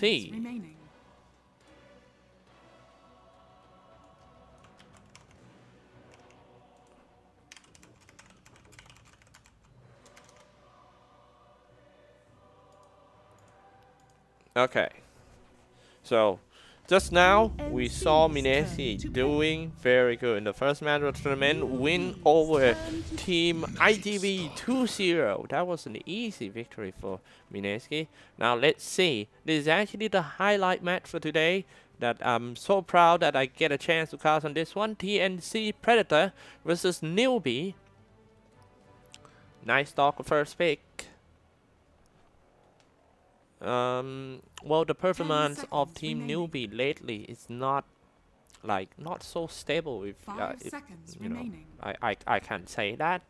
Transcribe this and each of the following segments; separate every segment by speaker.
Speaker 1: see.
Speaker 2: Remaining.
Speaker 1: Okay, so just now we saw Minesi doing very good in the first match of the tournament, win over Team ITV 2-0. That was an easy victory for Minesi. Now let's see. This is actually the highlight match for today. That I'm so proud that I get a chance to cast on this one. TNC Predator versus Newbee. Nice talk first pick. Well, the performance of Team Newbie lately is not so stable. If you know, I can't say that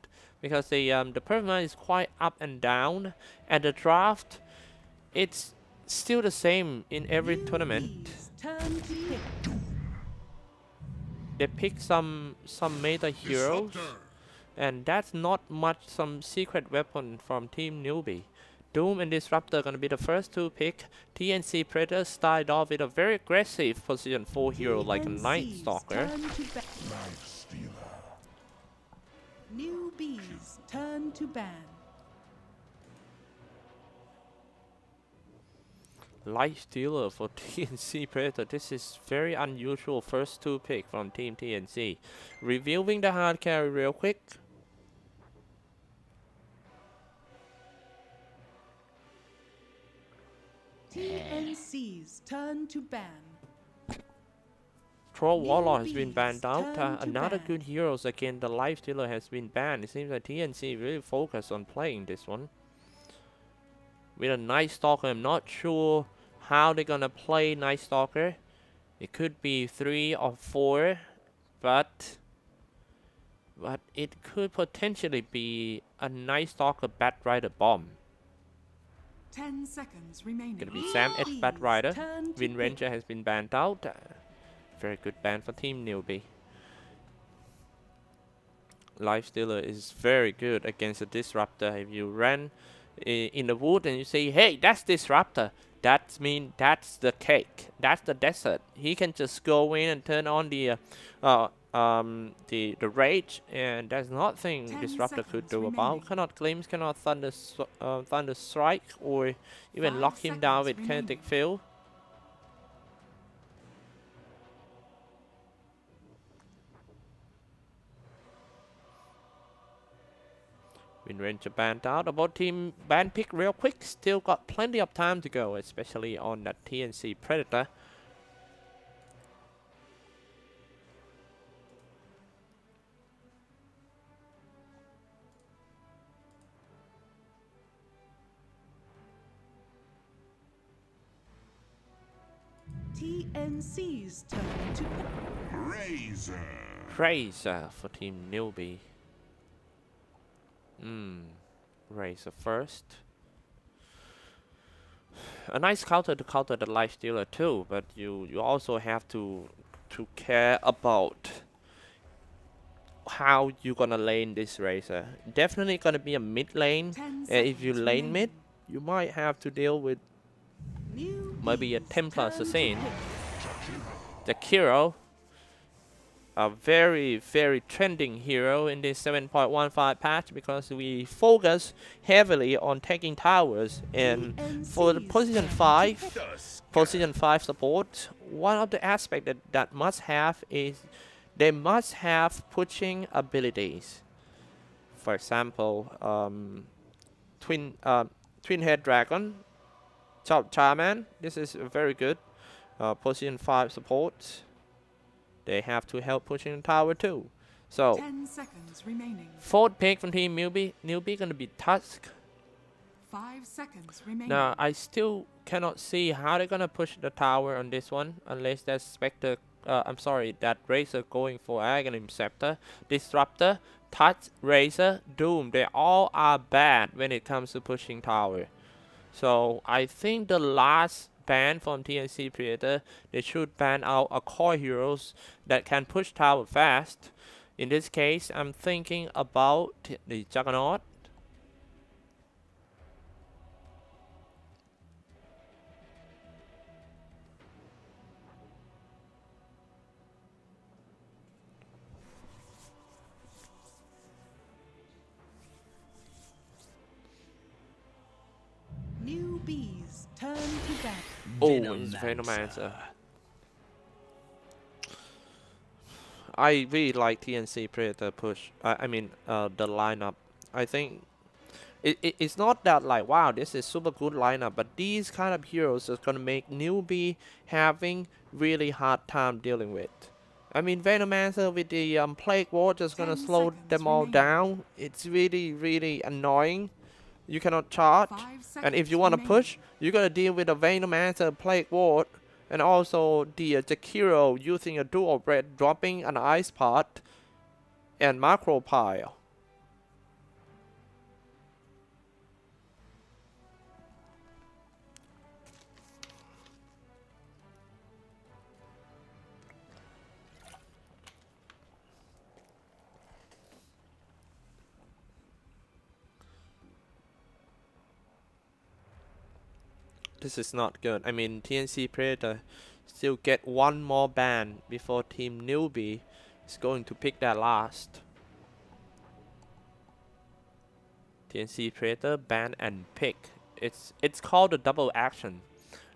Speaker 1: because the performance is quite up and down, and the draft it's still the same in every tournament. They pick some meta heroes, and that's not much some secret weapon from Team Newbie. Doom and Disruptor gonna be the first two pick. TNC Predator started off with a very aggressive position 4 hero like a Night Stalker.
Speaker 2: Newbees turn to ban.
Speaker 1: Life Stealer for TNC Predator. This is very unusual first two pick from Team TNC. Reviewing the hard carry real quick.
Speaker 2: TNC's turn to ban.
Speaker 1: Troll Warlord has been banned out. Another good heroes again. The Life Stealer has been banned. It seems like TNC really focused on playing this one. With a Night Stalker, I'm not sure how they're gonna play Night Stalker. It could be 3 or 4, but it could potentially be a Night Stalker Bat Rider bomb.
Speaker 2: 10 seconds remaining.
Speaker 1: Gonna be Sam X Bat Rider. Wind Ranger has been banned out. Very good ban for Team Newbie. Life Stealer is very good against a Disruptor. If you ran in the wood and you say, hey, that's Disruptor, that means that's the cake, that's the desert. He can just go in and turn on the rage, and there's nothing Disruptor could do about. Cannot glimpse, cannot thunder strike, or even lock him down with kinetic field. Wind Ranger banned out. About team ban pick real quick. Still got plenty of time to go, especially on that TNC Predator.
Speaker 2: TNC's turn to
Speaker 1: Razor for Team Newbee. Razor first. A nice counter to counter the Life Stealer too, but you also have to care about how you gonna lane this Razor. Definitely gonna be a mid lane. If you lane mid, you might have to deal with maybe a Templar Assassin. The Kiro, a very trending hero in this 7.15 patch, because we focus heavily on taking towers. And for the position 5 support, one of the aspects that must have is they must have pushing abilities. For example, twin head dragon, Charman. This is very good. Position 5 support. They have to help pushing the tower too. So
Speaker 2: 10 seconds remaining.
Speaker 1: Fourth pick from Team Newbee. Newbee gonna be Tusk.
Speaker 2: 5 seconds remaining.
Speaker 1: Now I still cannot see how they're gonna push the tower on this one, unless that's Spectre. I'm sorry, that Razor going for Aghanim Scepter, Disruptor, Touch, Razor, Doom. They all are bad when it comes to pushing tower. So I think the last ban from TNC Predator, they should ban out a core heroes that can push tower fast. In this case, I'm thinking about the Juggernaut. Oh, it's Venomancer. I really like TNC Predator push. I mean, the lineup. I think it's not that like, wow, this is super good lineup, but these kind of heroes is gonna make Newbee having really hard time dealing with. I mean, Venomancer with the Plague Ward just gonna slow them all down. It's really annoying. You cannot charge, and if you want to push, you gotta deal with a Venomancer, Plague Ward, and also the Jakiro using a dual bread, dropping an ice pot and macro pile. This is not good. I mean, TNC Predator still get one more ban before Team Newbee is going to pick that last. TNC Predator ban and pick. It's called the double action.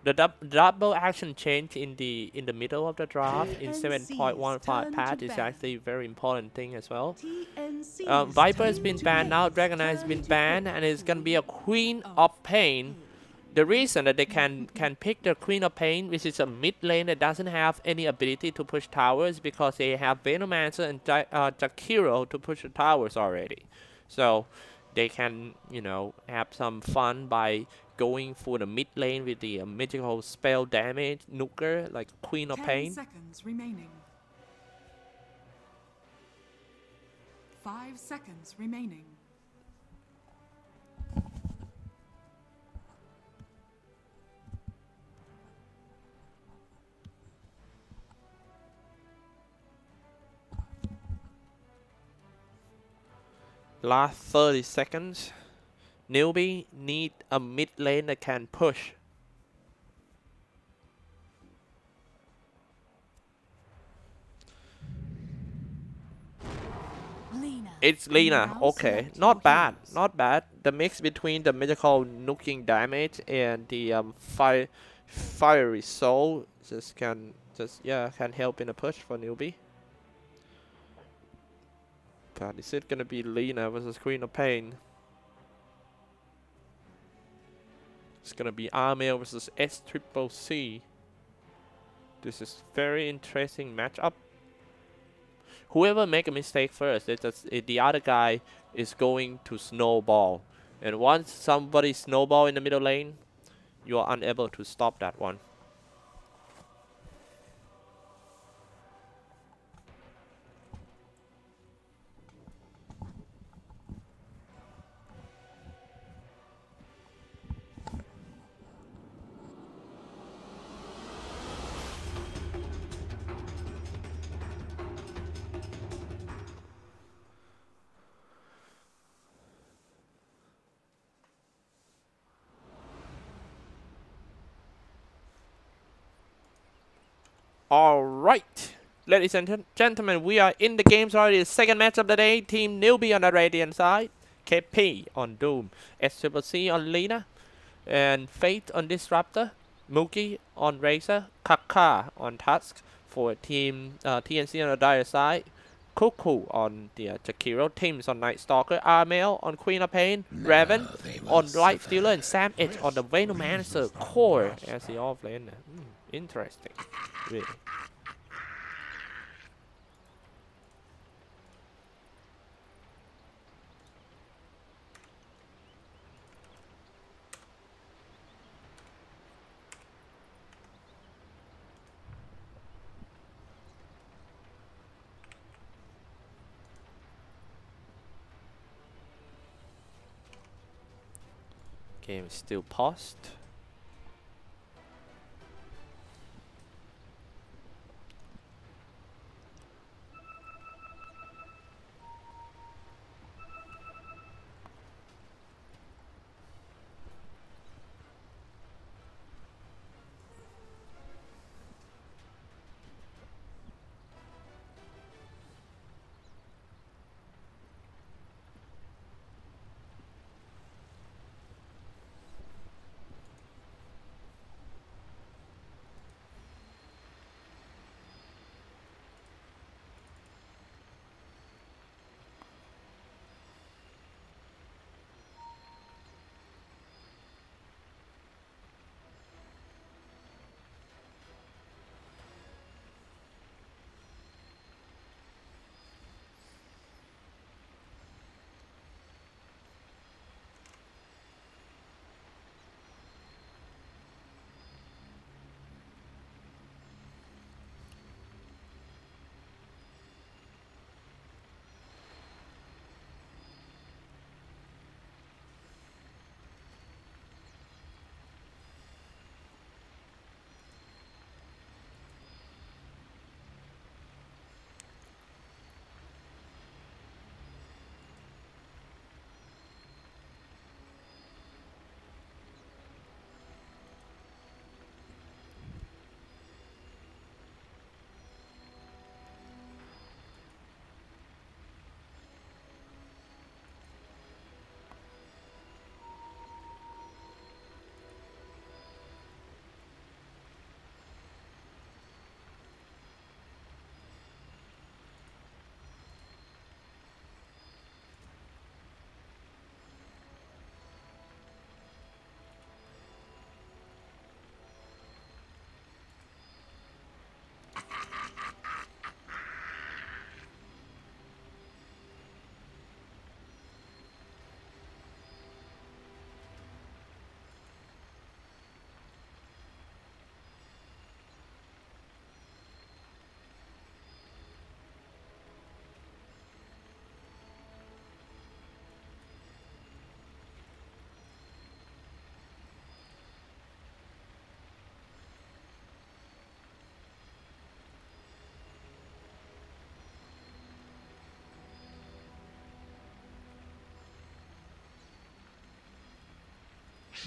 Speaker 1: The double action change in the middle of the draft in 7.15 patch is actually a very important thing as well. Viper has been banned now. Dragon Knight has been banned, and it's gonna be a Queen of Pain. The reason that they can pick the Queen of Pain, which is a mid lane that doesn't have any ability to push towers, because they have Venomancer and Jakiro to push the towers already. So they can, you know, have some fun by going for the mid lane with the magical spell damage nuker like Queen of Pain.
Speaker 2: 10 seconds remaining. 5 seconds remaining.
Speaker 1: Last 30 seconds. Newbee need a mid lane that can push. It's Lina. Okay, not bad, not bad. The mix between the magical nuking damage and the fiery soul can help in a push for Newbee. But is it gonna be Lina versus Queen of Pain? It's gonna be Armel versus SCCC. This is very interesting matchup. Whoever make a mistake first, the other guy is going to snowball. And once somebody snowball in the middle lane, you are unable to stop that one. Alright, ladies and gentlemen, we are in the games already. The second match of the day. Team Newbee on the Radiant side, KP on Doom, SCCC on Lina, and Fate on Disruptor, Mookie on Razor, Kaka on Tusk for Team TNC on the Dire side, Cuckoo on the Jakiro, Teams on Night Stalker, Armel on Queen of Pain, Raven on Light Stealer, and Sam Edge on the Venomancer core as the offlaner. Interesting, really. Game is still paused.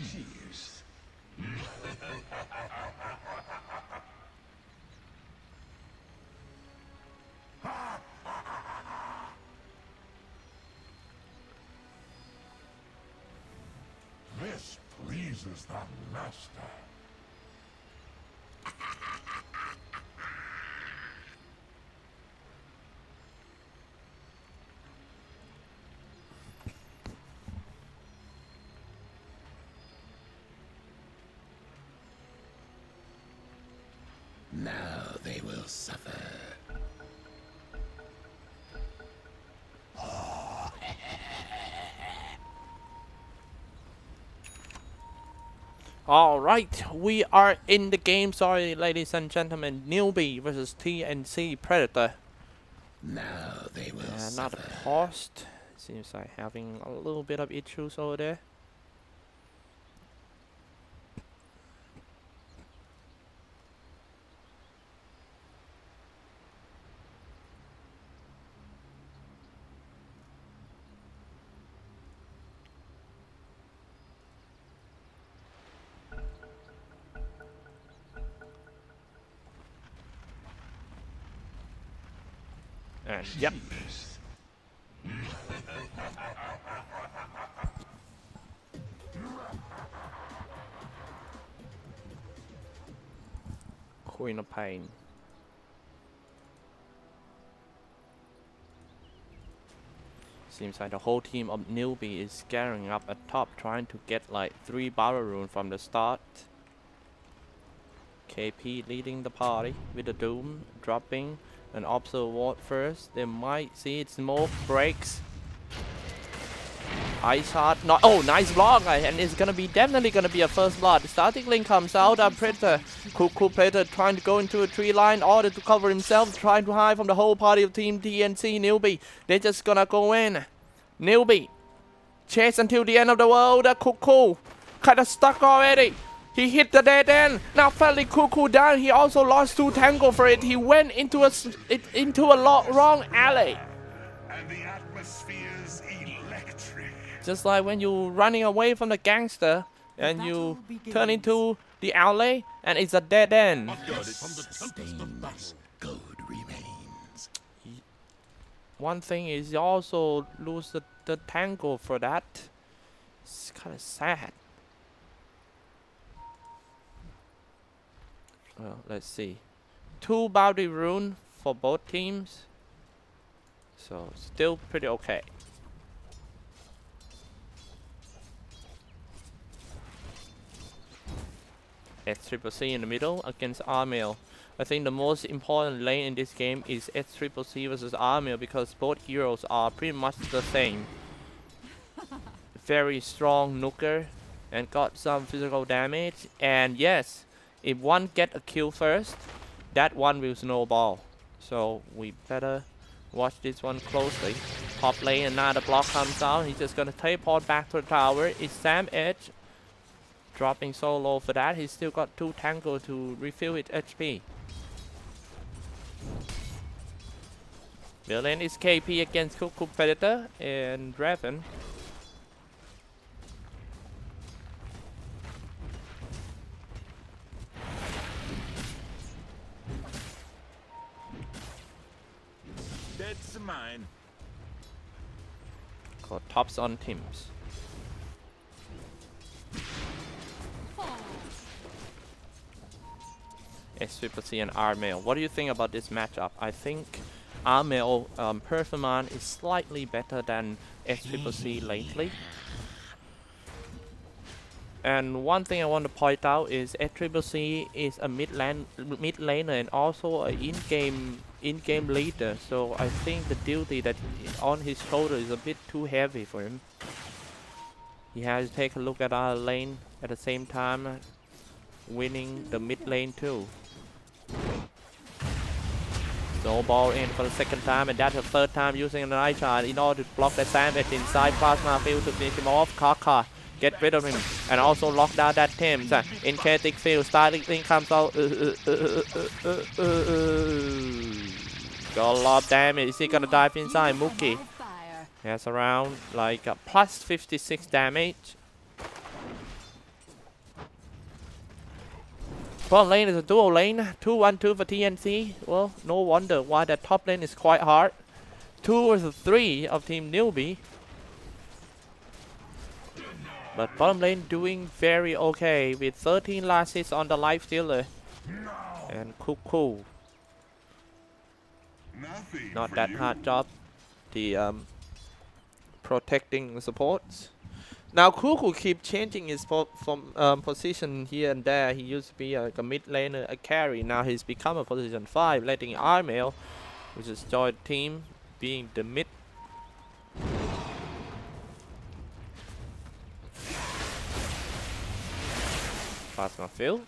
Speaker 3: Cheers. This pleases the master. Now they will suffer.
Speaker 1: All right, we are in the game. Sorry, ladies and gentlemen. Newbee versus TNC Predator.
Speaker 3: Now they will
Speaker 1: Not
Speaker 3: suffer.
Speaker 1: paused. Seems like having a little bit of issues over there. And yep. Queen of Pain. Seems like the whole team of Newbee is scaring up at top, trying to get like 3 barrel runes from the start. KP leading the party with the Doom dropping an Observer Ward first. They might see it. Smoke breaks. Ice Heart. Not. Oh, nice block. And it's gonna be definitely gonna be a first blood. Static Link comes out. Predator. Cool Predator trying to go into a tree line order to cover himself. Trying to hide from the whole party of Team TNC. Newbee. They're just gonna go in. Newbee. Chase until the end of the world. Cool. Kinda stuck already. He hit the dead end. Now finally Cool down. He also lost 2 tango for it. He went into a wrong alley.
Speaker 3: And the atmosphere's electric.
Speaker 1: Just like when you're running away from the gangster and you turn into the alley and it's a dead end.
Speaker 3: Stains, gold remains.
Speaker 1: One thing is you also lose the tango for that. It's kind of sad. Well, let's see. 2 bounty rune for both teams. So still pretty okay. S-Triple-C in the middle against Armail. I think the most important lane in this game is S-Triple-C versus Armail because both heroes are pretty much the same. Very strong nuker and got some physical damage. And yes, if one get a kill first, that one will snowball. So we better watch this one closely. Top lane, another block comes out. He's just gonna teleport back to the tower. It's Sam Edge dropping so low for that. He's still got 2 tango to refill his HP. Villain is KP against Cool Predator and Draven.
Speaker 3: That's mine.
Speaker 1: Got tops on teams. S-Triple-C and Armail. What do you think about this matchup? I think Armail performance is slightly better than S-Triple-C lately. And one thing I want to point out is S-Triple-C is a mid laner and also an in-game leader. So I think the duty that is on his shoulder is a bit too heavy for him. He has to take a look at our lane at the same time, winning the mid lane too. Snowball in for the 2nd time, and that's the 3rd time using an eye chart in order to block the Savage inside Plasma Field to finish him off. Kaka, get rid of him, and also lock down that Thames. In Chaotic Field, Starting Link comes out. Got a lot of damage. Is he gonna dive inside? Mookie has around like plus 56 damage. Bottom lane is a dual lane. 2-1-2 for TNC. Well, no wonder why that top lane is quite hard. 2 versus 3 of Team Newbee. But bottom lane doing very okay with 13 last hits on the life stealer. And cool. Not that hard job. The protecting the supports. Now Kuku keep changing his position here and there. He used to be like a mid laner, a carry. Now he's become a position 5, letting Armail, which is joined team, being the mid. Plasma field.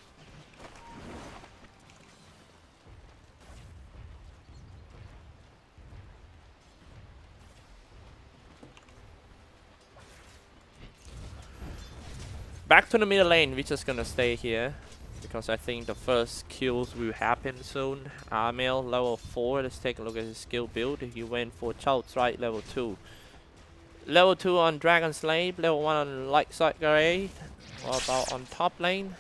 Speaker 1: Back to the middle lane, we're just gonna stay here because I think the first kills will happen soon. Armail level 4, let's take a look at his skill build. He went for Chow Strike level 2. Level 2 on Dragon Slave, level 1 on Light Side Grey. What about on top lane?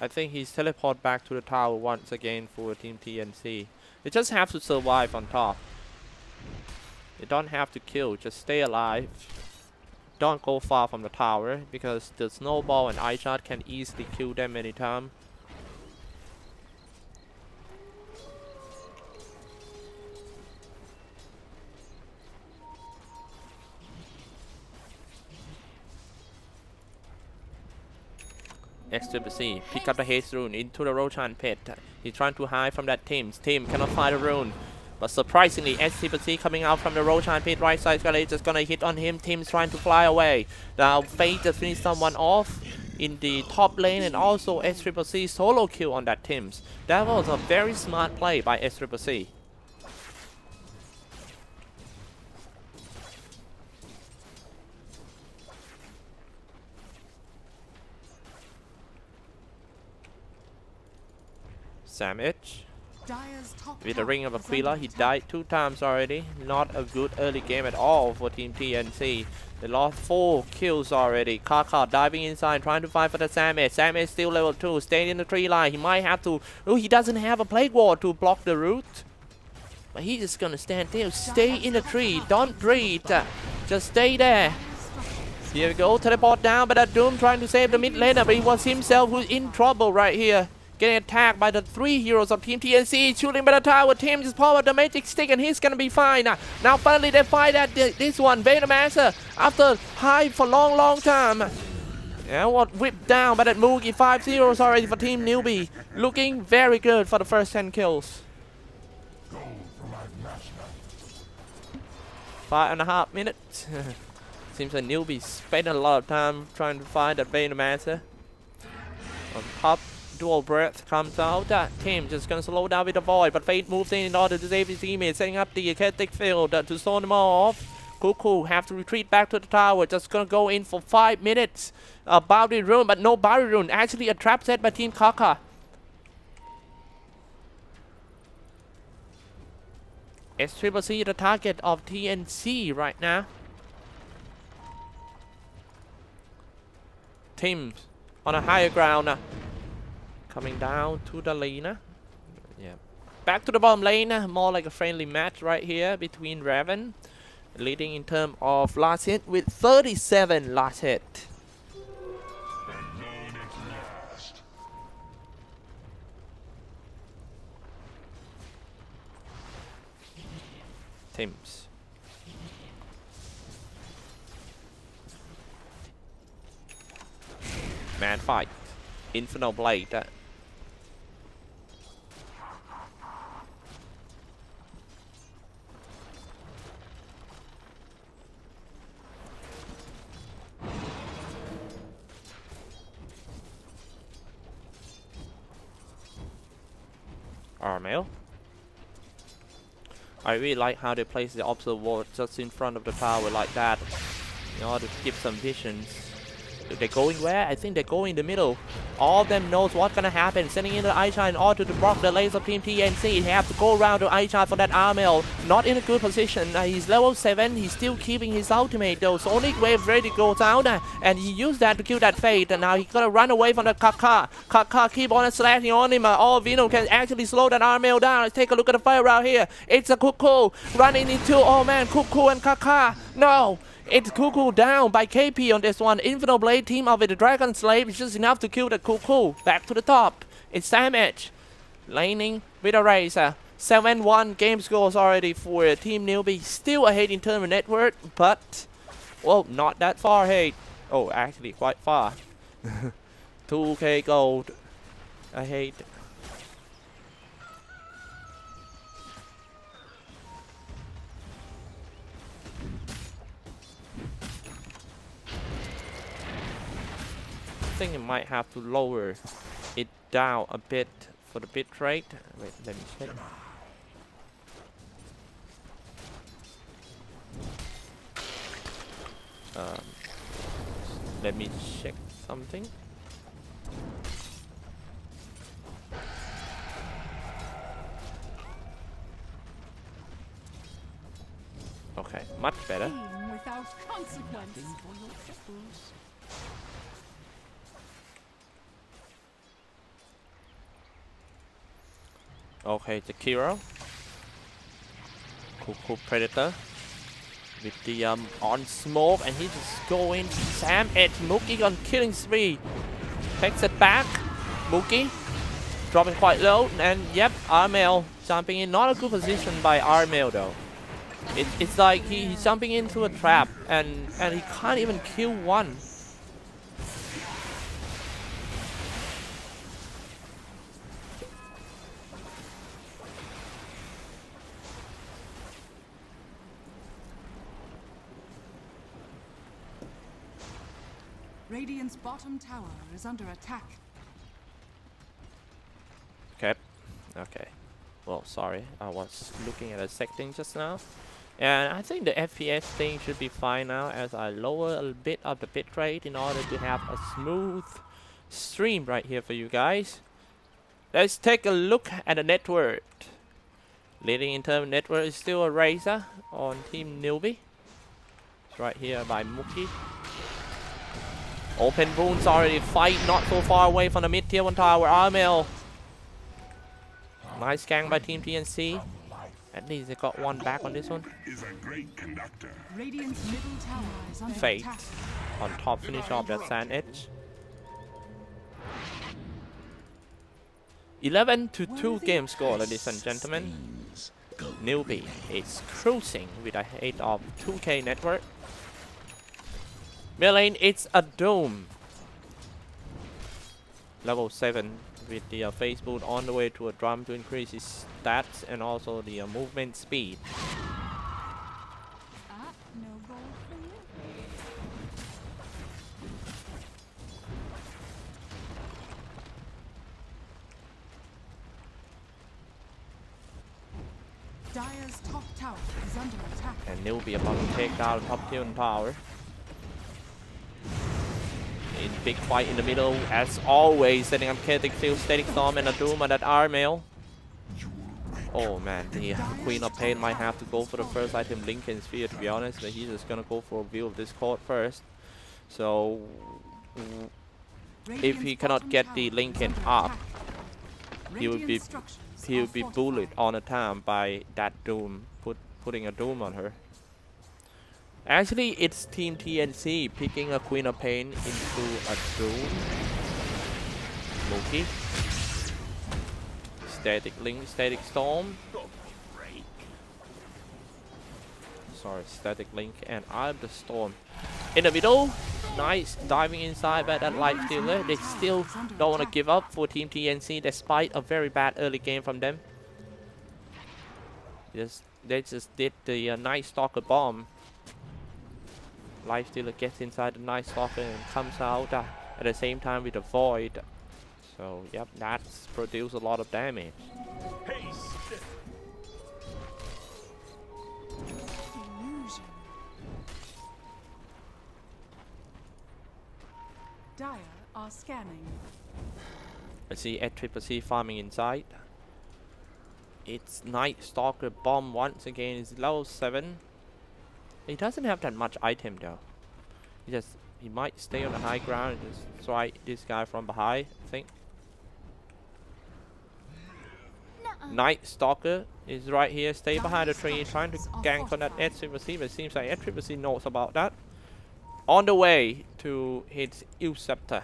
Speaker 1: I think he's teleported back to the tower once again for Team TNC. They just have to survive on top. They don't have to kill, just stay alive. Don't go far from the tower because the snowball and ice shot can easily kill them anytime. XCC pick up the haste rune into the Roshan pit. He's trying to hide from that team. Team cannot find the rune. But surprisingly, SCPC coming out from the Roshan pit right side, just gonna hit on him. Team's trying to fly away. Now Fate just finished someone off in the top lane, and also SCPC solo kill on that Teams. That was a very smart play by SCPC. Sam H. With the Ring of Aquila, he died 2 times already. Not a good early game at all for Team TNC. They lost 4 kills already. Kaka diving inside, trying to fight for the Sam H. Sam H still level 2, staying in the tree line. He might have to... Oh, he doesn't have a Plague Ward to block the route. But he's just gonna stand there. Stay in the tree. Don't breathe. Just stay there. Here we go. Teleport down, but that Doom trying to save the mid laner. But he was himself who's in trouble right here. Getting attacked by the 3 heroes of Team TNC, shooting by the tower. Team just powered the magic stick and he's gonna be fine. Now finally they fight at this one. Venomancer after hide for long time. Yeah, what whipped down by that Moogie. 5 zeros already for Team Newbee. Looking very good for the first 10 kills. 5.5 minutes. Seems like Newbee spent a lot of time trying to find that Venomancer. On top. Dual breath comes out. That team just gonna slow down with the void, but Fate moves in order to save his teammates, setting up the kinetic field to stone them all off. Kuku have to retreat back to the tower. Just gonna go in for 5 minutes. A boundary rune, but no boundary rune. Actually, a trap set by Team Kaka. SCCC the target of TNC right now. Teams on a higher ground. Coming down to the lane. Yeah. Back to the bottom lane. More like a friendly match right here between Raven. Leading in terms of last hit with 37 last hit. Teams. Man fight. Infernal Blade. Armail. I really like how they place the observer ward just in front of the tower like that in order to give some visions. They're going where? I think they go in the middle All of them knows what's gonna happen. Sending in the Aisha in order to block the laser of Team TNC. He have to go around to Aisha for that Armel. Not in a good position. He's level 7. He's still keeping his ultimate though. Sonic Wave ready to go down. And he used that to kill that Fate. And now he's gonna run away from the Kaka. Kaka keep on slashing on him. All Venom can actually slow that Armel down. Let's take a look at the fire out here. It's a Cuckoo running into, oh man, Cuckoo and Kaka. No! It's Cuckoo down by KP on this one. Infinite Blade team up with the Dragon Slave is just enough to kill the Cuckoo. Back to the top. It's Damage. Laning with a Razor. 7-1 game scores already for Team Newbee. Still ahead in terms of network, but, well, not that far ahead. Oh, actually quite far. 2k gold ahead. I think it might have to lower it down a bit for the bit rate. Wait, let me check. Let me check something. Okay, much better.
Speaker 2: Without consequence.
Speaker 1: Okay, the Kiro. Cool Predator. With the on smoke, and he's just going Sam Edge. Mookie on killing spree. Takes it back. Mookie dropping quite low, and yep, Armel jumping in. Not a good position by Armel though. It's like he's jumping into a trap, and he can't even kill one.
Speaker 2: Radiant's bottom tower is under attack.
Speaker 1: Okay. Okay. Well, sorry. I was looking at a setting just now. And I think the FPS thing should be fine now as I lower a bit of the bitrate in order to have a smooth stream right here for you guys. Let's take a look at the network. Leading in terms of network is still a Razor on Team Newbee. It's right here by Mookie. Open wounds already fight not so far away from the mid tier 1 tower. Armel. Nice gang by Team TNC. At least they got one back on this one.
Speaker 3: Is a great conductor.
Speaker 2: Radiant's middle tower is under
Speaker 1: Fate
Speaker 2: attack.
Speaker 1: on top finish off that Sand Edge. 11-2 game score, ladies and gentlemen. Newbee is cruising with a head of 2k network. Mid lane, it's a Doom. Level 7 with the face boot on the way to a drum to increase his stats and also the movement speed.
Speaker 2: No gold for you. Dire's top tower is under attack.
Speaker 1: And Newbee about to take down top tier tower. In big fight in the middle, as always, setting up Chaotic Field, Static Storm, and a Doom on that Armel. Oh man, the Queen of Pain might have to go for the first item, Lincoln Sphere, to be honest, but he's just gonna go for a view of this court first. So, if he cannot get the Lincoln up, he will be bullied on a time by that Doom, putting a Doom on her. Actually, it's Team TNC picking a Queen of Pain into a Doom. Mookie. Static Link, Static Storm. Sorry, Static Link and I'm the Storm. In the middle, nice diving inside by that Light Stealer. They still don't want to give up for Team TNC despite a very bad early game from them. They just did the Night Stalker bomb. Life Stealer gets inside the Night Stalker and comes out at the same time with the Void. So, yep, that's produced a lot of damage.
Speaker 2: Illusion. Dire are scanning.
Speaker 1: Let's see TCC farming inside. It's Night Stalker bomb once again. It's level 7. He doesn't have that much item though. He might stay on the high ground and just strike this guy from behind, I think. Night Stalker is right here, stay behind the tree, trying to gank on that TCC, but it seems like TCC knows about that. On the way to his Usurper.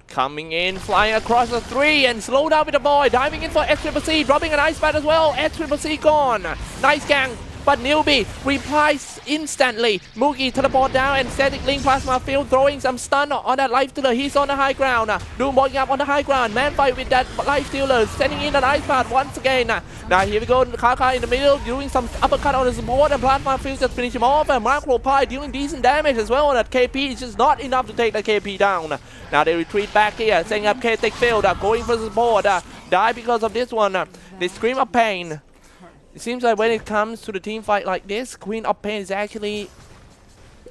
Speaker 1: Coming in, flying across the 3 and slow down with the boy, diving in for TCC, dropping an ice bat as well. TCC gone. Nice gang. But Newbee replies instantly. Moogie teleport down and static link plasma field, throwing some stun on that life stealer. He's on the high ground. Doom walking up on the high ground. Man fight with that life stealer, sending in an ice path once again. Now here we go, Kaka in the middle, doing some uppercut on the support, and plasma field just finish him off. And Macro Pie dealing decent damage as well on that KP. It's just not enough to take the KP down. Now they retreat back here, setting up K-Tech field, going for support. Die because of this one. They scream of pain. It seems like when it comes to the team fight like this, Queen of Pain is actually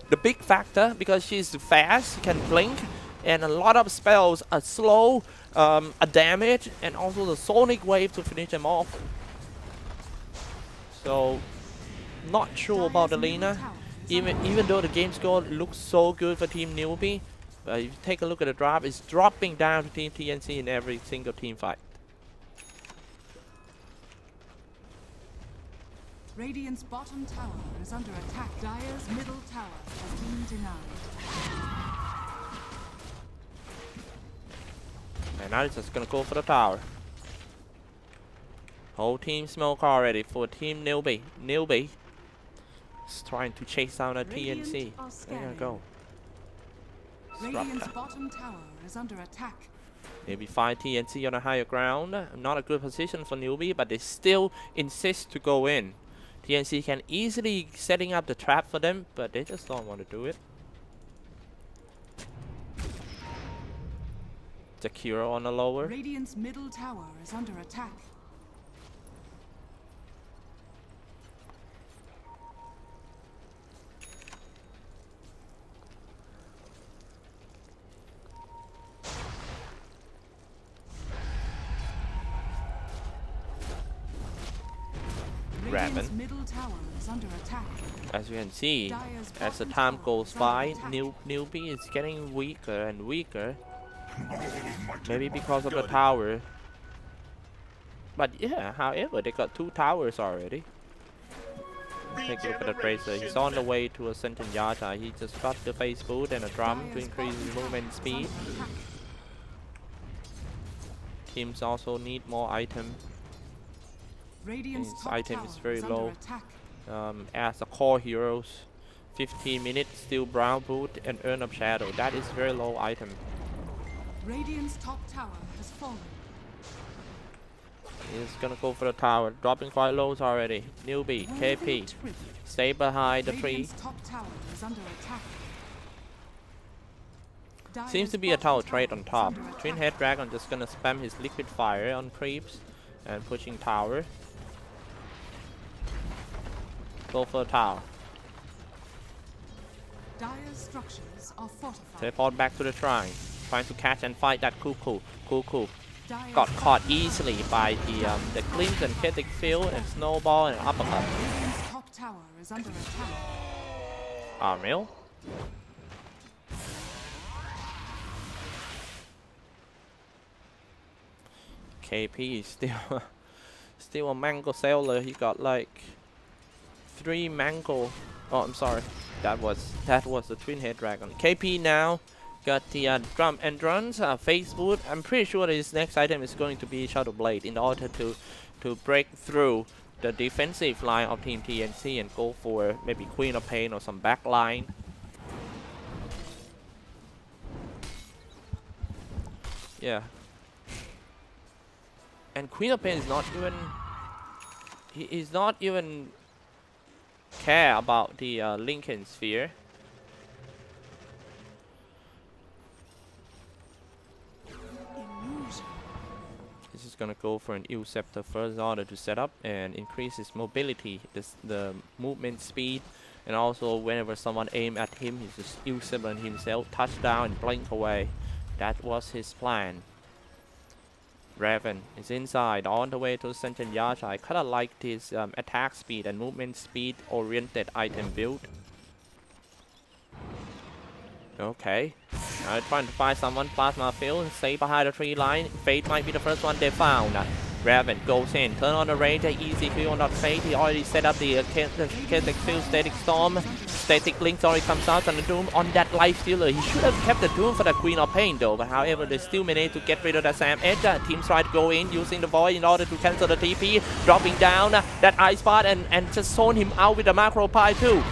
Speaker 1: the big factor because she's fast, can blink, and a lot of spells are slow, a damage, and also the Sonic Wave to finish them off. So, not sure about the Lina. Even though the game score looks so good for Team Newbee, if you take a look at the drop, it's dropping down to Team TNC in every single team fight.
Speaker 2: Radiant's bottom tower is under attack. Dire's middle tower has been denied.
Speaker 1: And now it's just gonna go for the tower. Whole team smoke already for Team Newbee. Newbee is trying to chase down a TNC. They're gonna go.
Speaker 2: Radiant's bottom tower is under attack.
Speaker 1: Maybe 5 TNC on a higher ground. Not a good position for Newbee, but they still insist to go in. TNC can easily setting up the trap for them, but they just don't want to do it. Zakira on the lower.
Speaker 2: Radiant's middle tower is under attack.
Speaker 1: Raven.
Speaker 2: Middle tower is under attack.
Speaker 1: As you can see, as the time goes by, Newbee is getting weaker and weaker. Maybe because of the tower. But yeah, however, they got 2 towers already. Take a look at the Tracer. He's on the way to a Sentinel. He just got the face boot and a drum to increase his movement speed. Teams also need more items. His item is very low. As a core heroes, 15 minutes, steal brown boot and earn up shadow. That is very low item.
Speaker 2: Radiant's top tower has fallen.
Speaker 1: He's gonna go for the tower, dropping quite low already. Newbee, KP, stay behind the tree.
Speaker 2: Top tower is under attack.
Speaker 1: Seems to be a tower trade on top. Twin Head Dragon just gonna spam his liquid fire on creeps and pushing tower. Go for the tower.
Speaker 2: Dire's structures are fortified.
Speaker 1: Teleport back to the shrine. Trying to catch and fight that Cuckoo. Cuckoo got caught easily by the Glimpse and Kinetic Field and Snowball and Uppercut.
Speaker 2: Radiant's top tower is under attack.
Speaker 1: Armil. KP is still a mango seller. He got like 3 mango. Oh, I'm sorry. That was the Twin Head Dragon. KP now got the drum and drums, face boot. I'm pretty sure his next item is going to be Shadow Blade in order to break through the defensive line of Team TNC and go for maybe Queen of Pain or some back line. Yeah. And Queen of Pain is not even... He is not even care about the Lincoln Sphere. He's just gonna go for an Usurper first in order to set up and increase his mobility, the movement speed, And also, whenever someone aim at him, he just use it on himself, touchdown, and blink away. That was his plan. Raven is inside, on the way to Senchen Yasha. I kinda like his attack speed and movement speed oriented item build. Okay. Trying to find someone, plasma field, stay behind the tree line. Fate might be the first one they found. Raven goes in, turn on the range, easy field on that Fate. He already set up the kinetic field, static storm. Static links already comes out, and the Doom on that life stealer. He should have kept the Doom for the Queen of Pain though, but however they still managed to get rid of the Sam Edge. Teams try to go in using the Void in order to cancel the TP, dropping down that Ice Spot and just zone him out with the Macro Pie too.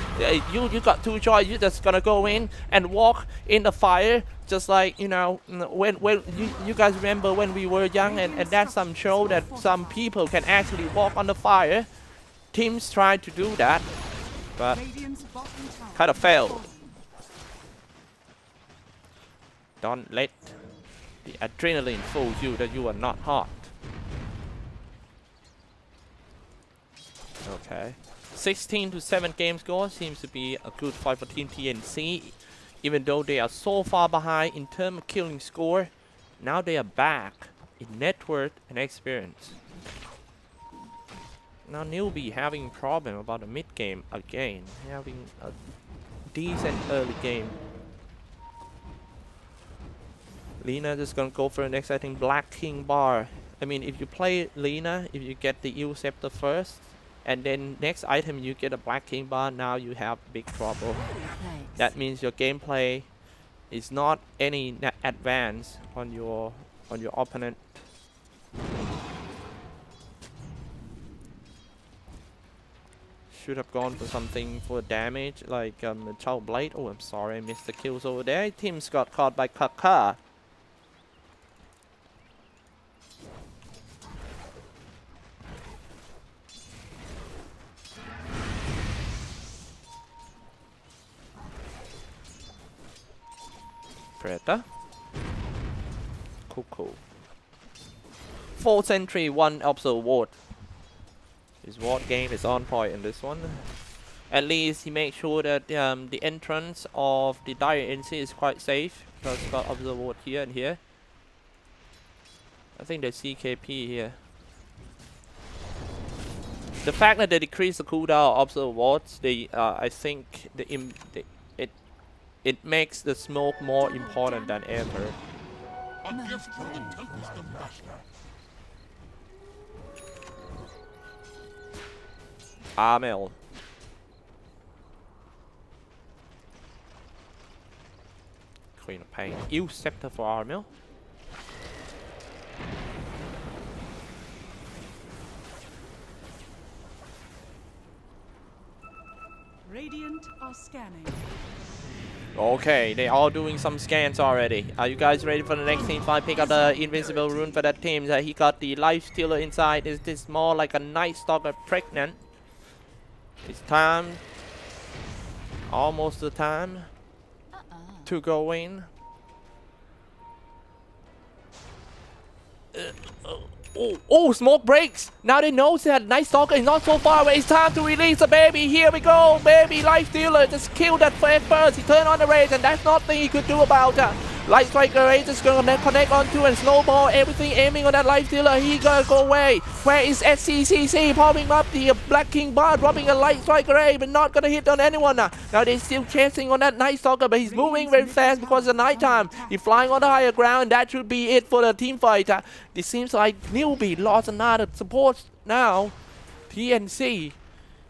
Speaker 1: You got two choices. You're just gonna go in and walk in the fire. Just like, you know, when you guys remember when we were young, and that's some show that some people can actually walk on the fire. Teams tried to do that, but kind of failed. Don't let the adrenaline fool you that you are not hot. Okay, 16-7 game score seems to be a good fight for Team TNC. Even though they are so far behind in terms of killing score, now they are back in net worth and experience. Now Newbee having problem about the mid game again, having a decent early game. Lina just gonna go for the next, I think, Black King bar. I mean, if you play Lina, if you get the Eel Scepter first, and then next item you get a Black King bar, now you have big trouble. That means your gameplay is not any advance on your opponent. Should have gone for something for damage like Child Blade. Oh, I'm sorry, I missed the kills over there. Teams got caught by Kaka. Predator. Cool. 4 Sentry, 1 Observer Ward. His ward game is on point in this one. At least he makes sure that the entrance of the Dire NC is quite safe, because he's got Observer Ward here and here. I think there's CKP here. The fact that they decrease the cooldown of Observer Wards, I think it makes the smoke more important than ever.
Speaker 3: A gift from the Tempest of Bashna.
Speaker 1: Armel. Queen of Pain. Eel Scepter for Armel.
Speaker 2: Radiant are scanning.
Speaker 1: Okay, they are doing some scans already. Are you guys ready for the next team fight? Pick up the invincible rune for that team. He got the life stealer inside. Is this more like a Night Stalker pregnant? It's time. Almost the time to go in. Oh, smoke breaks. Now they know that Night Stalker is not so far away. It's time to release the baby. Here we go, baby. Life Stealer just killed that flag first. He turned on the race, and that's nothing he could do about it. Light Striker Race is gonna connect onto and snowball everything, aiming on that Life Stealer. He gonna go away. Where is SCCC popping up the Black King bar, dropping a Light Striker Ray, but not gonna hit on anyone. Now they're still chasing on that Night Stalker, but he's moving very fast because it's night time. He's flying on the higher ground. That should be it for the team fight. It seems like Newbee lost another support now. TNC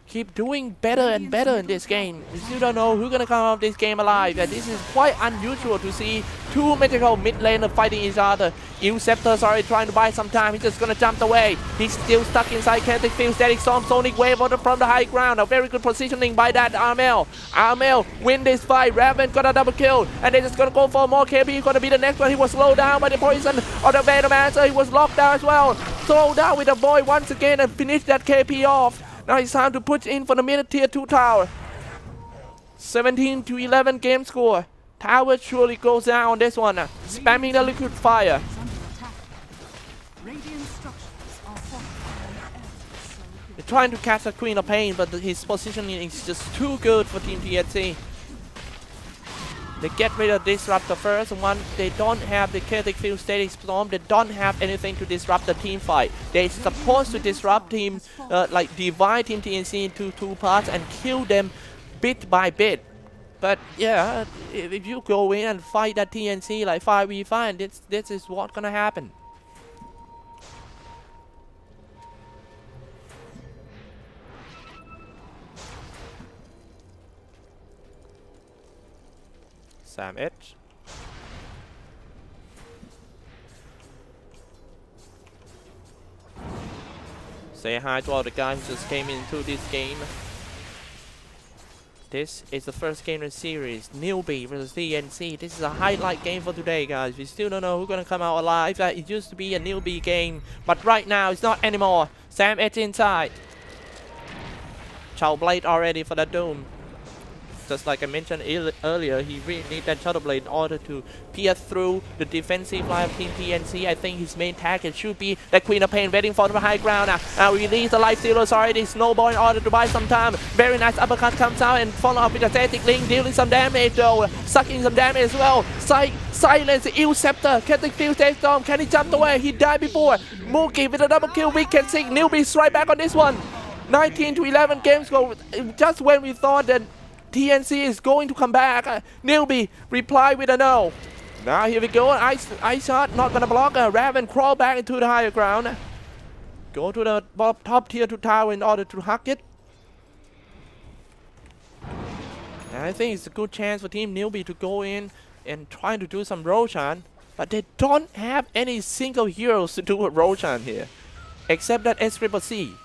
Speaker 1: keep doing better and better in this game. We still don't know who's gonna come out of this game alive, and this is quite unusual to see two mythical mid laners fighting each other. Eel Scepter's already trying to buy some time. He's just gonna jump away. He's still stuck inside Kinetic Field. Static Storm, Sonic Wave from the high ground. A very good positioning by that Armel. Armel win this fight. Raven got a double kill, and they're just gonna go for more. KB gonna be the next one. He was slowed down by the poison of the Venomancer. He was locked down as well. Slowed down with the boy once again and finished that KP off. Now it's time to push in for the mid tier 2 tower. 17-11 game score. Tower surely goes down on this one. Spamming the liquid fire. They're trying to catch a Queen of Pain, but his positioning is just too good for Team TNC. They get rid of Disruptor first. One, they don't have the Chaotic Field Static Storm. They don't have anything to disrupt the team fight. They're supposed to disrupt team, like divide Team TNC into two parts and kill them bit by bit. But yeah, if you go in and fight that TNC like 5v5, this is what's gonna happen. Sam Edge. Say hi to all the guys who just came into this game. This is the first game in the series, Newbee versus TNC. This is a highlight game for today, guys. We still don't know who's gonna come out alive. It used to be a Newbee game, but right now it's not anymore. Sam Edge inside. Chow Blade already for the Doom. Just like I mentioned earlier, he really needs that Shadow Blade in order to pierce through the defensive line of Team TNC. I think his main target should be the Queen of Pain waiting for the high ground. Now release the Life Stealers already. Snowball in order to buy some time. Very nice uppercut comes out and follow up with a static link, dealing some damage though. Sucking some damage as well. Silence, Ill Scepter, Chaotic Field Static Storm. Can he jump away? He died before. Mookie with a double kill. We can see Newbee right back on this one. 19 to 11 games go. Just when we thought that TNC is going to come back, Newbee reply with a no. Now here we go, ice shot, not gonna block. Raven crawl back into the higher ground. Go to the top tier 2 tower in order to hack it. And I think it's a good chance for Team Newbee to go in and try to do some Roshan. But they don't have any single heroes to do a Roshan here. Except that SCCC.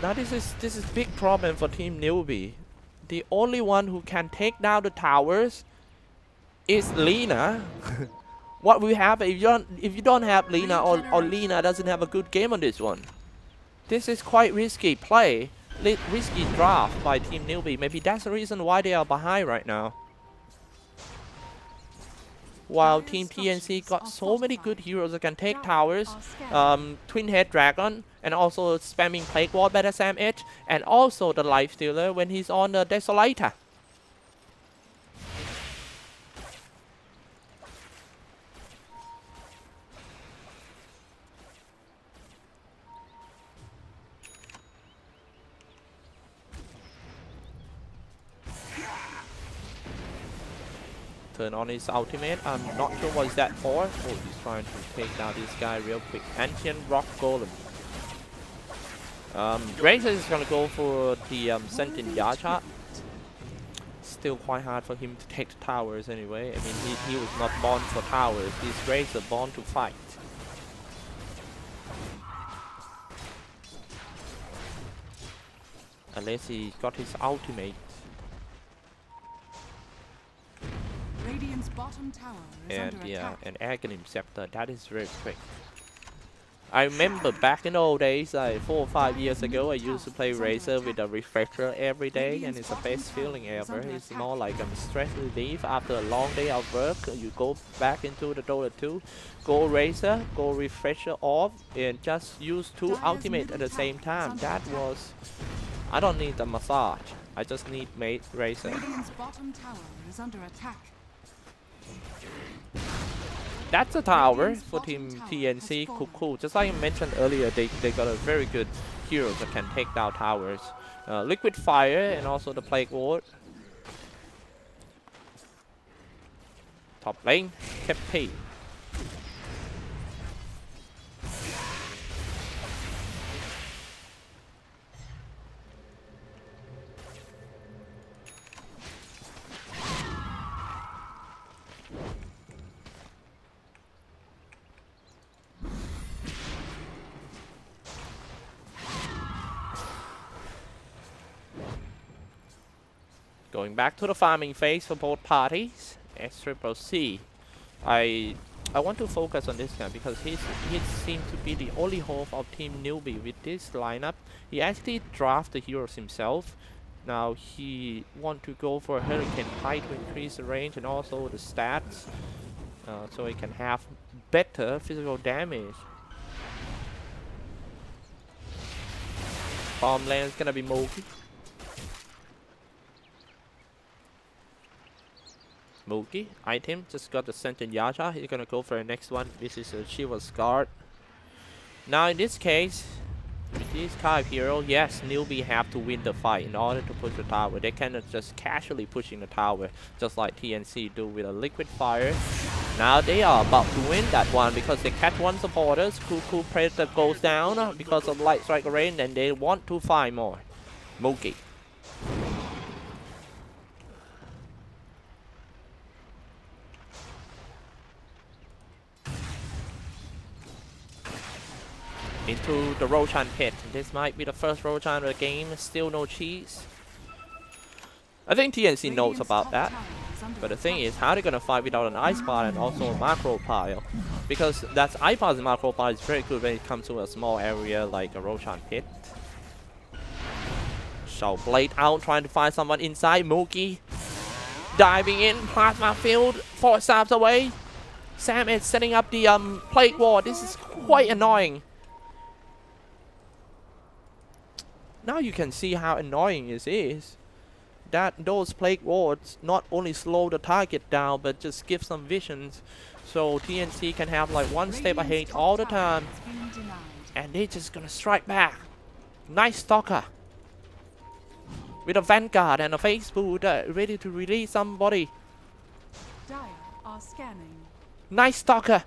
Speaker 1: Now this is big problem for Team Newbee. The only one who can take down the towers is Lina. What we have if you don't have Lina or Lina doesn't have a good game on this one. This is quite risky play, risky draft by Team Newbee. Maybe that's the reason why they are behind right now. While Team TNC got so many good heroes that can take towers, Twin Head Dragon, and also spamming Plague Ward by the Sam Edge, and also the Life Stealer when he's on the Desolator. Turn on his ultimate. I'm not sure what is that for. Oh, he's trying to take down this guy real quick. Ancient Rock Golem. Razor is gonna go for the Sentin Yachar. Still quite hard for him to take the towers anyway. I mean, he was not born for towers. He's Razor born to fight. Unless he got his ultimate.
Speaker 2: Radiant's bottom tower is
Speaker 1: And
Speaker 2: under
Speaker 1: yeah,
Speaker 2: attack.
Speaker 1: an Aghanim Scepter, that is very quick. I remember back in the old days, like 4 or 5 years ago, I used to play Razor with a refresher every day, and it's the best feeling ever. It's more like a stress relief after a long day of work. You go back into the Dota 2, go Razor, go refresher off, and just use 2 ultimate at the same time. That was... I don't need a massage. I just need Razor.
Speaker 2: Radiant's bottom tower is under attack.
Speaker 1: That's a tower for Team TNC. Cool. Just like I mentioned earlier, they got a very good hero that can take down towers. Liquid Fire and also the Plague Ward. Top lane, Kepi. Going back to the farming phase for both parties. SCCC. I want to focus on this guy because he seems to be the only hope of Team Newbee with this lineup. He actually drafted the heroes himself. Now he want to go for a Hurricane Pie to increase the range and also the stats. so it can have better physical damage. Bomb lane is gonna be Mookie. Mookie, item, just got the Sentient Yasha. He's gonna go for the next one. This is a Shiva's Guard. Now in this case, with these kind of heroes, yes, Newbee have to win the fight in order to push the tower. They cannot just casually pushing the tower, just like TNC do with a liquid fire. Now they are about to win that one because they catch one supporters. Cool Predator goes down because of Light Strike Rain, and they want to find more. Mookie. Into the Roshan pit. This might be the first Roshan of the game. Still no cheese. I think TNC knows about that. But the thing is, how are they gonna fight without an ice bar and also a macro pile? Because that ice bar and macro pile is very good when it comes to a small area like a Roshan pit. So Blade out, trying to find someone inside. Mookie diving in, plasma field, 4 steps away. Sam is setting up the plague wall. This is quite annoying. Now you can see how annoying it is. That those plague wards not only slow the target down, but just give some visions. So TNC can have like one step ahead all the time. And they just gonna strike back. Nice Stalker. With a Vanguard and a Face Boot ready to release somebody.
Speaker 2: Dire are scanning.
Speaker 1: Nice Stalker.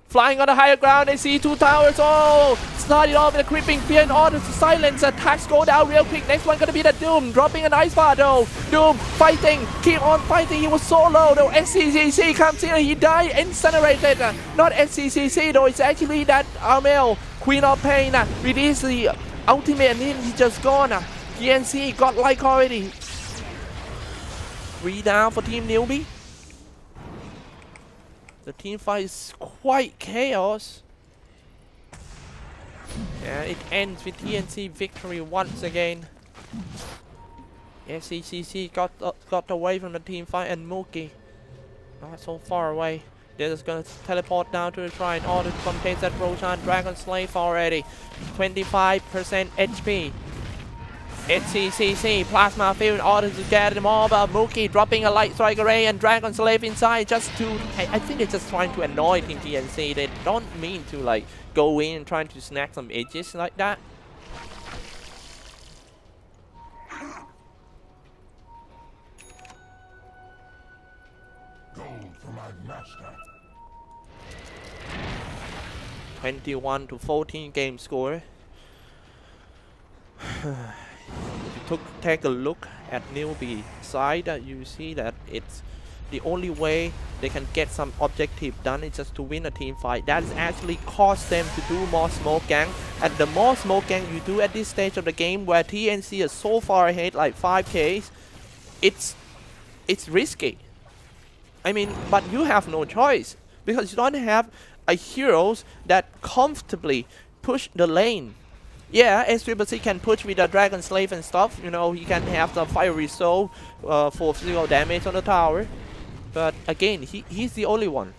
Speaker 1: Flying on the higher ground, they see 2 towers. Oh, started off with a creeping fear in order to silence. Attacks go down real quick. Next one gonna be the Doom, dropping an ice bar though. Doom fighting, keep on fighting. He was so low though. SCCC comes in, he died incinerated. Not SCCC though, it's actually that Armel, Queen of Pain. Release the ultimate and then he's just gone. TNC got like already. 3 down for Team Newbee. The team fight is quite chaos. Yeah, it ends with TNC victory once again. SCCC got away from the team fight, and Mookie not so far away. They're just gonna teleport down to the shrine in order to contest that Roshan Dragon Slave already. 25% HP. SCCC Plasma Field in order to get them all, but Mookie dropping a Light Strike Array and Dragon Slave inside just to... I think they're just trying to annoy Team TNC. They don't mean to like go in and trying to snag some edges like that.
Speaker 3: Gold for my master.
Speaker 1: 21-14 game score. Take a look at Newbee side, you see that it's the only way they can get some objective done is just to win a team fight. That is actually cost them to do more smoke gang, and the more smoke gang you do at this stage of the game where TNC is so far ahead, like 5Ks, it's risky. I mean, but you have no choice because you don't have a heroes that comfortably push the lane. Yeah, SCCC can push with the Dragon Slave and stuff. You know, he can have the Fiery Soul for physical damage on the tower. But again, he's the only one.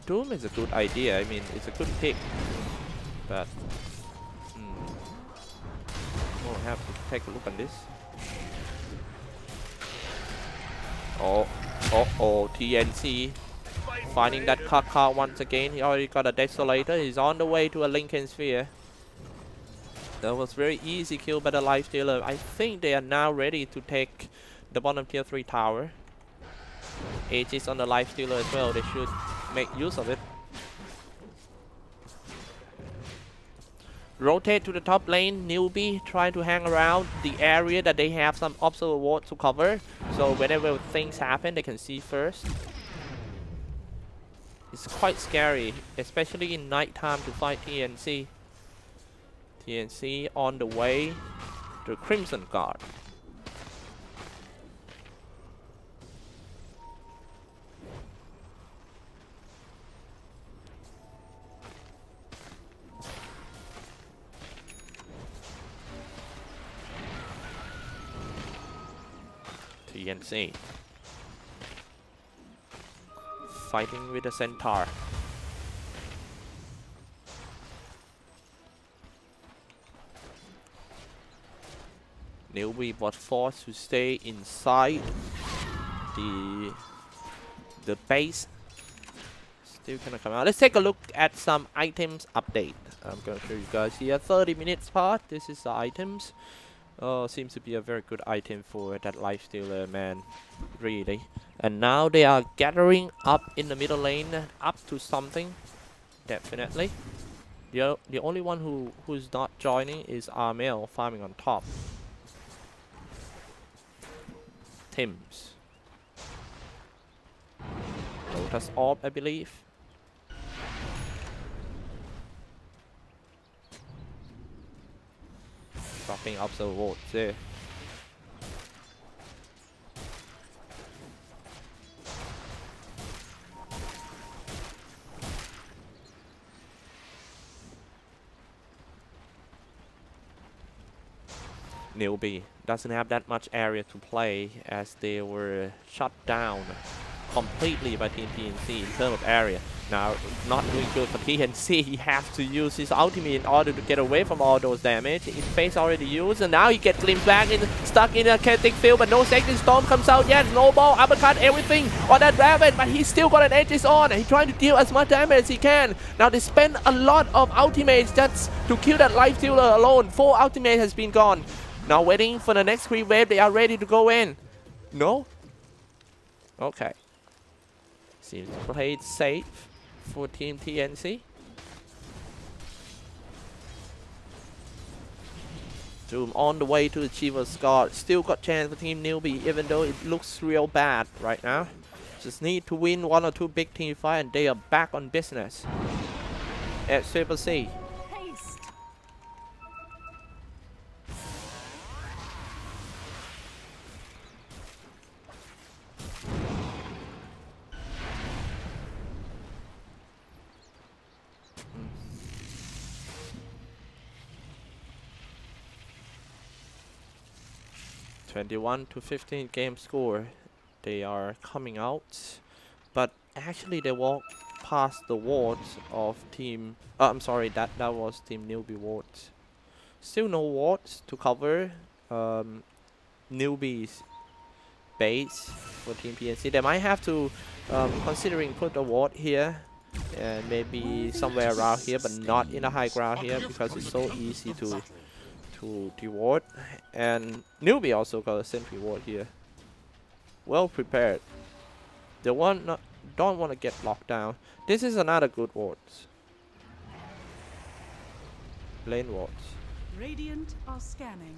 Speaker 1: Doom is a good idea. I mean, it's a good pick. But we'll have to take a look on this. Oh, TNC finding that Kaka once again. He already got a Desolator. He's on the way to a Lincoln Sphere. That was very easy kill by the Lifestealer. I think they are now ready to take the bottom tier 3 tower. Aegis on the Lifestealer as well. They should make use of it. Rotate to the top lane. Newbee trying to hang around the area that they have some observer ward to cover. So whenever things happen, they can see first. It's quite scary, especially in night time to fight TNC. TNC on the way to Crimson Guard. TNC. Fighting with the centaur. Newbee was forced to stay inside the base. Still gonna come out. Let's take a look at some items update. I'm gonna show you guys here. 30 minutes part. This is the items. Seems to be a very good item for that lifestealer man, really. And now they are gathering up in the middle lane, up to something. Definitely. The only one who's not joining is Armel farming on top. Tim's. Lotus Orb, I believe. Dropping up the wards there. Newbee doesn't have that much area to play as they were shut down completely by Team TNC in terms of area. Now, not doing good for TNC. He has to use his ultimate in order to get away from all those damage. His face already used, and now he gets glimpsed back in, stuck in a kinetic field, but no second storm comes out yet. Snowball, uppercut, everything on that rabbit, but he's still got an edges on. He's trying to deal as much damage as he can. Now they spend a lot of ultimates just to kill that life stealer alone. 4 ultimates has been gone. Now waiting for the next creep wave. They are ready to go in. No? Okay. Seems to play it safe for Team TNC. Zoom on the way to achieve a score. Still got chance for Team Newbee, even though it looks real bad right now. Just need to win 1 or 2 big team fight and they are back on business at Super C. 21-15 game score. They are coming out, but actually they walk past the wards of team. I'm sorry, that was Team Newbee wards. Still no wards to cover Newbee's base for Team PNC. They might have to considering put a ward here and maybe somewhere around here, but not in the high ground here because it's so easy to ward. And Newbee also got a sentry ward here. Well prepared. They don't want to get locked down. This is another good ward. Lane wards.
Speaker 2: Radiant are scanning.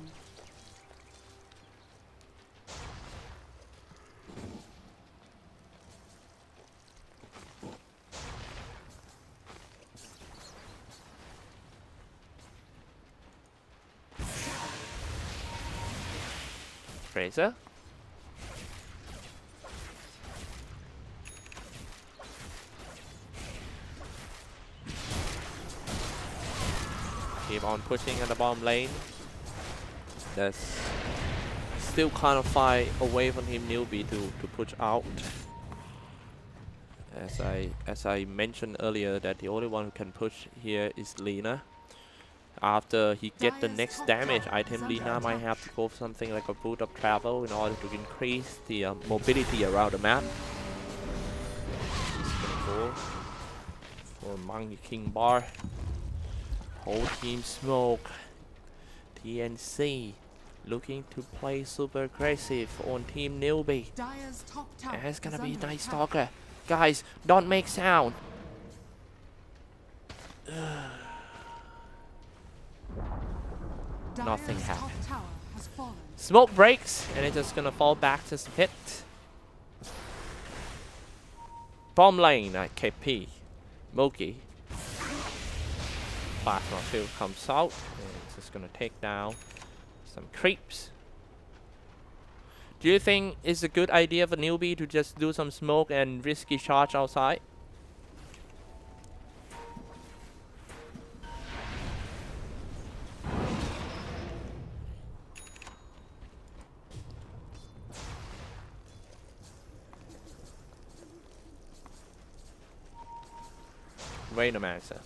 Speaker 1: Fraser. Keep on pushing in the bottom lane. That's still kind of far away from Team Newbee to push out. As I mentioned earlier, that the only one who can push here is Lina. After he get the next damage item, Lina might have to go for something like a boot of travel in order to increase the mobility around the map. She's gonna go for Monkey King Bar. Whole team smoke. TNC looking to play super aggressive on Team Newbee. And it's gonna be Night Stalker. Guys, don't make sound. Nothing happened. Smoke breaks, and it's just gonna fall back to the pit. Bomb lane at KP. Moki. Plasma field comes out, and it's just gonna take down some creeps. Do you think it's a good idea for Newbee to just do some smoke and risky charge outside? Rainomaxer.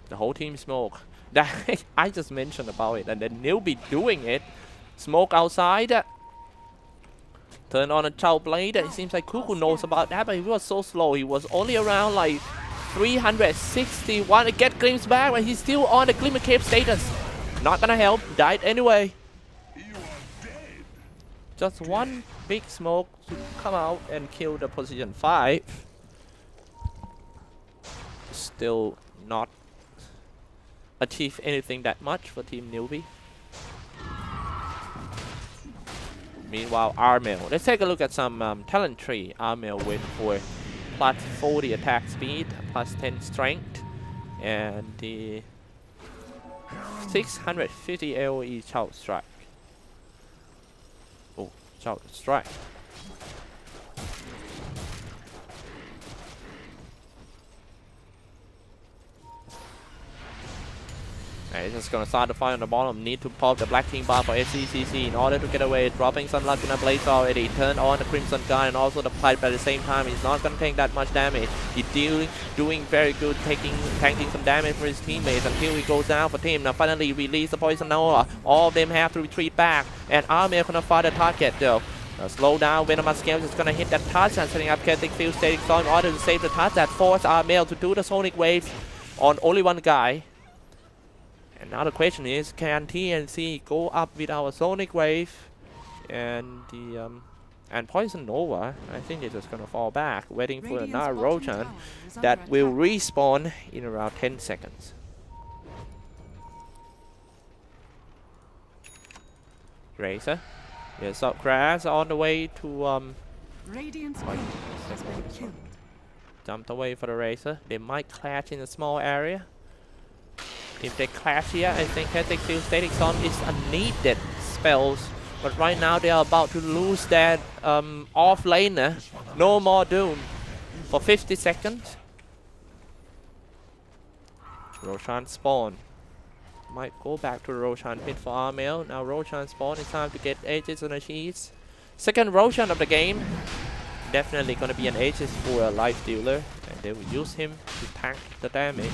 Speaker 1: The whole team smoke. That I just mentioned about it, and then Newbee doing it. Smoke outside. Turn on a Chow Blade. It seems like Cuckoo knows about that, but he was so slow. He was only around like 361. Get glimpse back, but he's still on the Glimmer Cape status. Not gonna help. Died anyway. Just one big smoke to come out and kill the position 5. Still not achieve anything that much for Team Newbee. Meanwhile, Armel. Let's take a look at some talent tree. Armel went for plus 40 attack speed, plus 10 strength, and the 650 AoE Shout Strike. Oh, Shout Strike. He's just gonna start the fight on the bottom. Need to pop the Black King bar for SCCC in order to get away. Dropping some Laguna Blaze already. Turn on the Crimson Guard and also the Pipe at the same time. He's not gonna take that much damage. He's doing very good, tanking some damage for his teammates until he goes down for team. Now finally release the Poison Nova. All of them have to retreat back. And Armel gonna find the target though. Slow down, Venomous Scales is gonna hit that touch and setting up Chaotic Field Static Storm in order to save the touch that forced Armel to do the Sonic Wave on only one guy. And now the question is, can TNC go up with our Sonic Wave and the and Poison Nova? I think they're just gonna fall back, waiting for another Roshan that will respawn in around 10 seconds. Razor, yes, up Crash on the way to jumped away for the Razor. They might clash in a small area. If they clash here, I think Chaotic Field Static Storm is a needed spells. But right now they are about to lose that off laner. No more Doom for 50 seconds. Roshan spawn. Might go back to Roshan pit for Armel. Now Roshan spawn. It's time to get Aegis on the Cheese. Second Roshan of the game. Definitely gonna be an Aegis for a life dealer. And they will use him to tank the damage.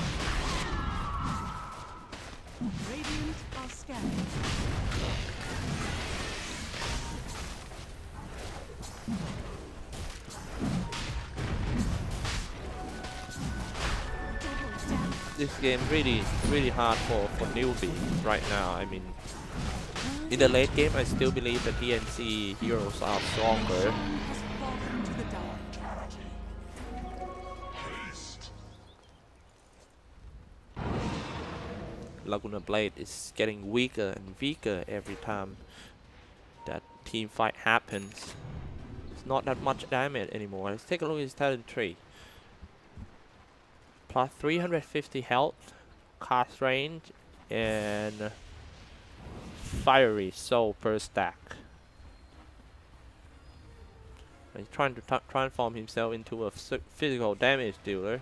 Speaker 2: Radiant are scattered.
Speaker 1: This game really hard for Newbee right now. I mean, in the late game, I still believe the TNC heroes are stronger. Laguna Blade is getting weaker and weaker every time that team fight happens. It's not that much damage anymore. Let's take a look at his talent tree. Plus 350 health, cast range, and fiery soul per stack. He's trying to transform himself into a physical damage dealer.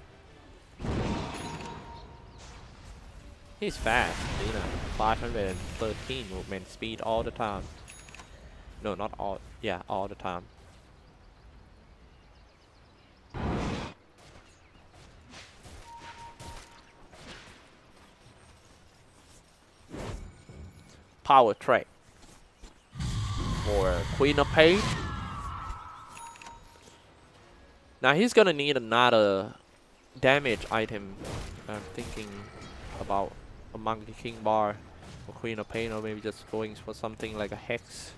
Speaker 1: He's fast, you know, 513 movement speed all the time. No, not all, yeah, all the time. Power trait for Queen of Pain. Now he's gonna need another damage item. I'm thinking about a Monkey King bar or Queen of Pain, or maybe just going for something like a Hex.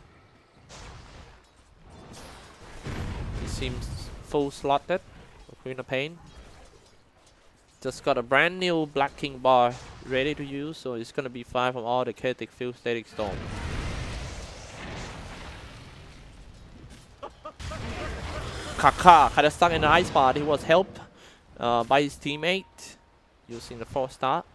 Speaker 1: He seems full slotted for Queen of Pain. Just got a brand new Black King bar ready to use, so it's gonna be fine from all the Chaotic Field Static Storm. Kaka kind of stuck in the ice spot. He was helped by his teammate using the 4-star.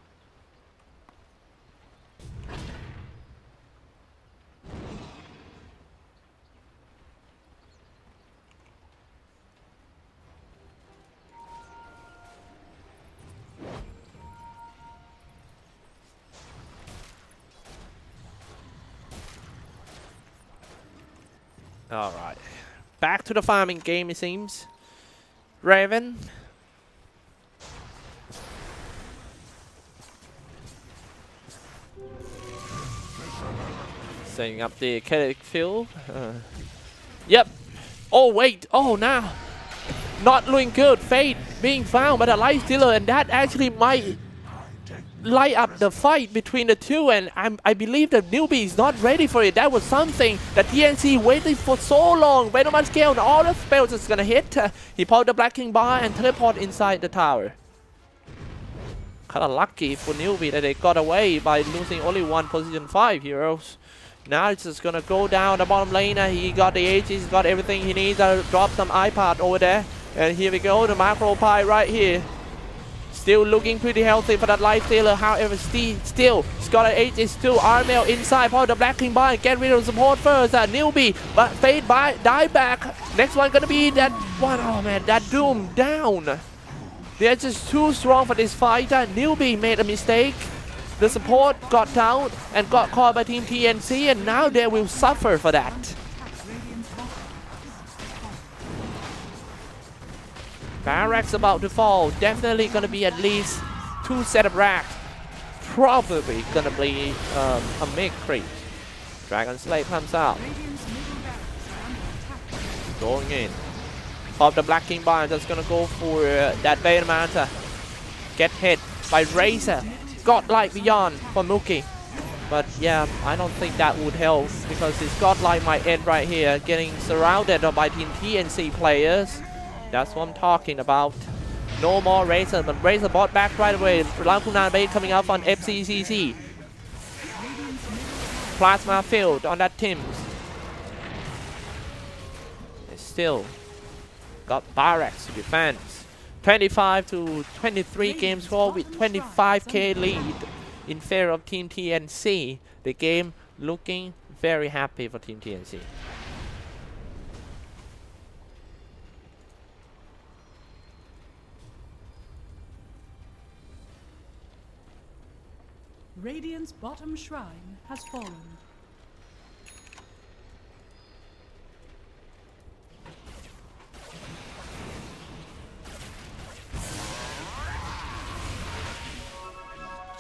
Speaker 1: Alright. Back to the farming game, it seems. Raven. Setting up the kinetic field. Yep. Oh wait. Oh now. Not looking good. Fate being found by the life stealer, and that actually might light up the fight between the two. And I believe that Newbee is not ready for it. That was something that TNC waited for so long. Venom scale and all the spells is gonna hit. He pulled the Black King bar and teleport inside the tower. Kinda lucky for Newbee that they got away by losing only one position 5 heroes. Now it's just gonna go down the bottom lane. He got the H, he's got everything he needs. Drop some iPad over there. And here we go, the macro pie right here. Still looking pretty healthy for that life stealer. However, still, he's got an H, is still Armel inside. Pull the Black King bar and get rid of support first. Newbee, but Fade die back. Next one gonna be that one. Oh man, that Doom down. They're just too strong for this fight. Newbee made a mistake. The support got down and got caught by Team TNC, and now they will suffer for that. Barracks about to fall. Definitely gonna be at least 2 set of racks. Probably gonna be a mid creep. Dragon Slave comes out. Going in. Pop the Black King bar, just gonna go for that Venomanta. Get hit by Razor. Godlike Beyond for Mookie. But yeah, I don't think that would help because his Godlike might end right here, getting surrounded by Team TNC players. That's what I'm talking about. No more Razor, but Razor bought back right away. Lacuna Blade coming up on FCCC. Plasma Field on that Tims. Still got Barracks to defend. 25 to 23 game score with 25k lead in favor of Team TNC. The game looking very happy for Team TNC.
Speaker 2: Radiant's bottom shrine has fallen.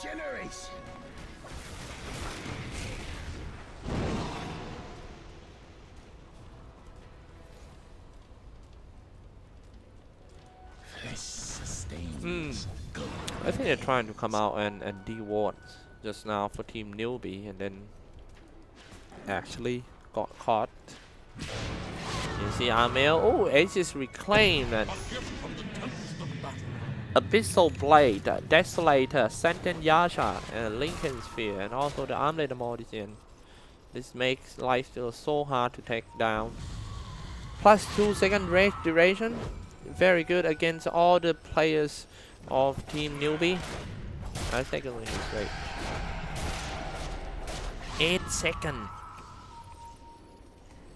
Speaker 3: Generation.
Speaker 1: I think they're trying to come out and de-ward just now for Team Newbee, and then actually got caught. You see Armel. Oh, Aegis reclaimed. And Abyssal Blade, Desolator, Sentient Yasha, and Lincoln Sphere, and also the Armlet Mortician. This makes life still so hard to take down. Plus 2 second rage duration. Very good against all the players of Team Newbee. I think it is great. 8 second.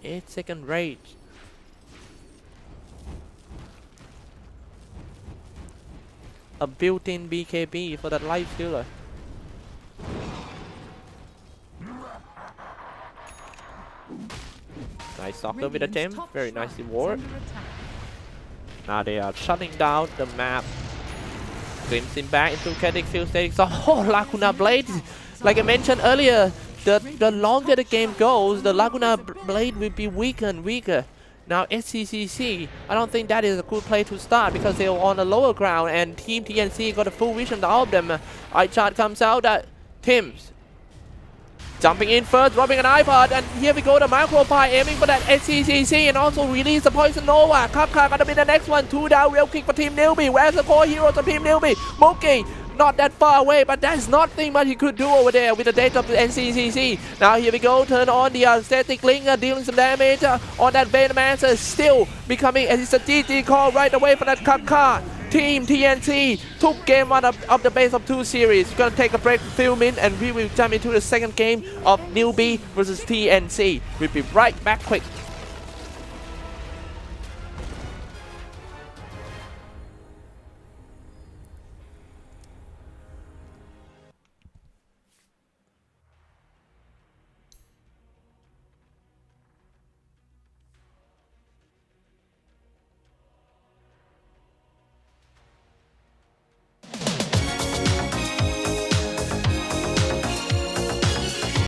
Speaker 1: 8 second rage. A built-in BKB for that life stealer. Nice Stalker with a gem. Very nicely ward. Now they are shutting down the map. Glimpsing back into kinetic field stage. Oh, Lacuna Blade. Like I mentioned earlier, the longer the game goes, the Lacuna Blade will be weaker and weaker. Now SCCC, I don't think that is a good play to start because they're on the lower ground and Team TNC got a full vision of all of them. iChart comes out at Tims. Jumping in first, dropping an iPod, and here we go, the Macro Pie aiming for that SCCC and also release the Poison Nova. Kapka gonna be the next one, 2 down real quick for Team Newbee. Where's the core heroes of Team Newbee? Mookie, not that far away, but there's nothing much he could do over there with the data of the NCCC. Now here we go, turn on the static link, dealing some damage on that Venomancer, still becoming, and it's a GG call right away for that Kapka. Team TNC took game 1 of the base of 2 series. We're gonna take a break for a few minutes and we will jump into the second game of Newbee versus TNC. We'll be right back quick.